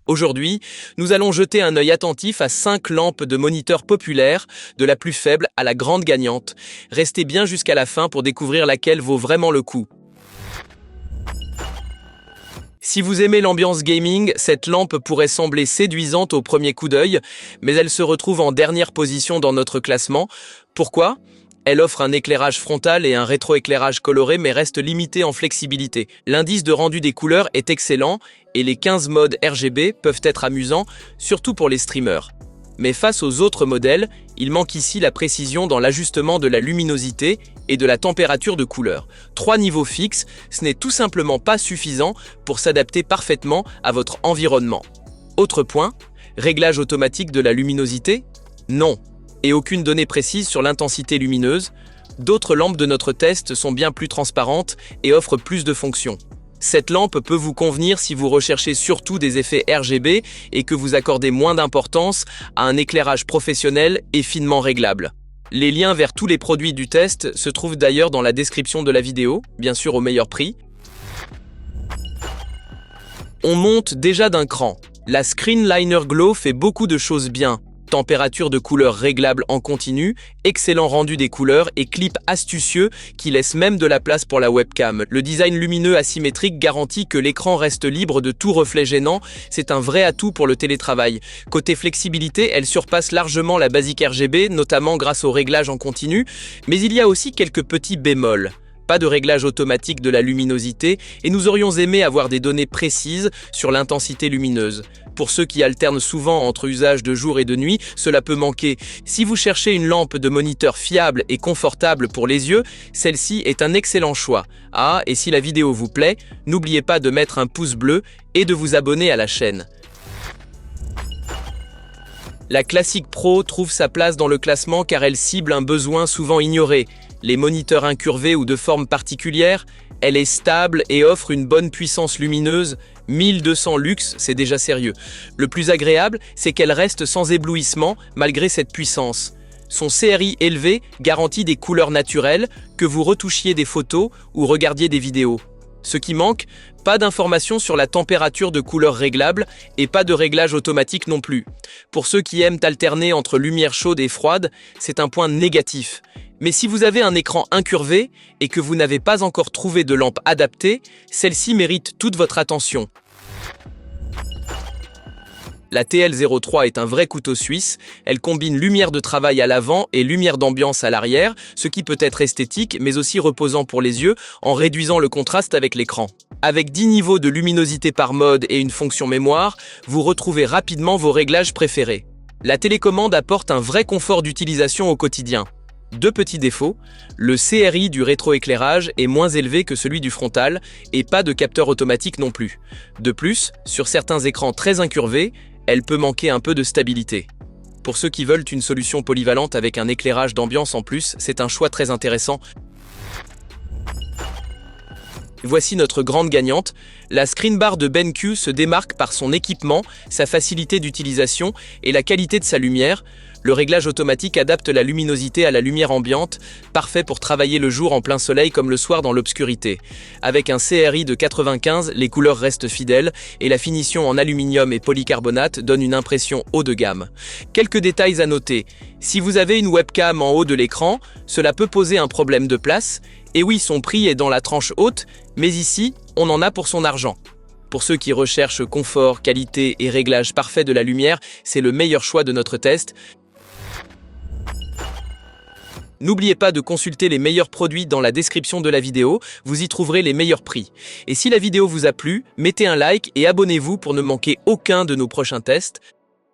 Aujourd'hui, nous allons jeter un œil attentif à 5 lampes de moniteur populaires, de la plus faible à la grande gagnante. Restez bien jusqu'à la fin pour découvrir laquelle vaut vraiment le coup. Si vous aimez l'ambiance gaming, cette lampe pourrait sembler séduisante au premier coup d'œil, mais elle se retrouve en dernière position dans notre classement. Pourquoi ? Elle offre un éclairage frontal et un rétroéclairage coloré mais reste limitée en flexibilité. L'indice de rendu des couleurs est excellent et les 15 modes RGB peuvent être amusants, surtout pour les streamers. Mais face aux autres modèles, il manque ici la précision dans l'ajustement de la luminosité et de la température de couleur. 3 niveaux fixes, ce n'est tout simplement pas suffisant pour s'adapter parfaitement à votre environnement. Autre point, réglage automatique de la luminosité ? Non. Et aucune donnée précise sur l'intensité lumineuse. D'autres lampes de notre test sont bien plus transparentes et offrent plus de fonctions. Cette lampe peut vous convenir si vous recherchez surtout des effets RGB et que vous accordez moins d'importance à un éclairage professionnel et finement réglable. Les liens vers tous les produits du test se trouvent d'ailleurs dans la description de la vidéo, bien sûr au meilleur prix. On monte déjà d'un cran. La Screenliner Glow fait beaucoup de choses bien. Température de couleur réglable en continu, excellent rendu des couleurs et clip astucieux qui laisse même de la place pour la webcam. Le design lumineux asymétrique garantit que l'écran reste libre de tout reflet gênant, c'est un vrai atout pour le télétravail. Côté flexibilité, elle surpasse largement la basique RGB, notamment grâce au réglage en continu, mais il y a aussi quelques petits bémols. Pas de réglage automatique de la luminosité et nous aurions aimé avoir des données précises sur l'intensité lumineuse. Pour ceux qui alternent souvent entre usage de jour et de nuit, cela peut manquer. Si vous cherchez une lampe de moniteur fiable et confortable pour les yeux, celle-ci est un excellent choix. Ah, et si la vidéo vous plaît, n'oubliez pas de mettre un pouce bleu et de vous abonner à la chaîne. La Classic Pro trouve sa place dans le classement car elle cible un besoin souvent ignoré. Les moniteurs incurvés ou de forme particulière, elle est stable et offre une bonne puissance lumineuse, 1200 lux, c'est déjà sérieux. Le plus agréable, c'est qu'elle reste sans éblouissement malgré cette puissance. Son CRI élevé garantit des couleurs naturelles, que vous retouchiez des photos ou regardiez des vidéos. Ce qui manque, pas d'informations sur la température de couleur réglable et pas de réglage automatique non plus. Pour ceux qui aiment alterner entre lumière chaude et froide, c'est un point négatif. Mais si vous avez un écran incurvé et que vous n'avez pas encore trouvé de lampe adaptée, celle-ci mérite toute votre attention. La TL03 est un vrai couteau suisse, elle combine lumière de travail à l'avant et lumière d'ambiance à l'arrière, ce qui peut être esthétique mais aussi reposant pour les yeux en réduisant le contraste avec l'écran. Avec 10 niveaux de luminosité par mode et une fonction mémoire, vous retrouvez rapidement vos réglages préférés. La télécommande apporte un vrai confort d'utilisation au quotidien. 2 petits défauts, le CRI du rétroéclairage est moins élevé que celui du frontal et pas de capteur automatique non plus. De plus, sur certains écrans très incurvés, elle peut manquer un peu de stabilité. Pour ceux qui veulent une solution polyvalente avec un éclairage d'ambiance en plus, c'est un choix très intéressant. Voici notre grande gagnante. La Screenbar de BenQ se démarque par son équipement, sa facilité d'utilisation et la qualité de sa lumière. Le réglage automatique adapte la luminosité à la lumière ambiante, parfait pour travailler le jour en plein soleil comme le soir dans l'obscurité. Avec un CRI de 95, les couleurs restent fidèles et la finition en aluminium et polycarbonate donne une impression haut de gamme. Quelques détails à noter. Si vous avez une webcam en haut de l'écran, cela peut poser un problème de place. Et oui, son prix est dans la tranche haute, mais ici, on en a pour son argent. Pour ceux qui recherchent confort, qualité et réglage parfait de la lumière, c'est le meilleur choix de notre test. N'oubliez pas de consulter les meilleurs produits dans la description de la vidéo, vous y trouverez les meilleurs prix. Et si la vidéo vous a plu, mettez un like et abonnez-vous pour ne manquer aucun de nos prochains tests.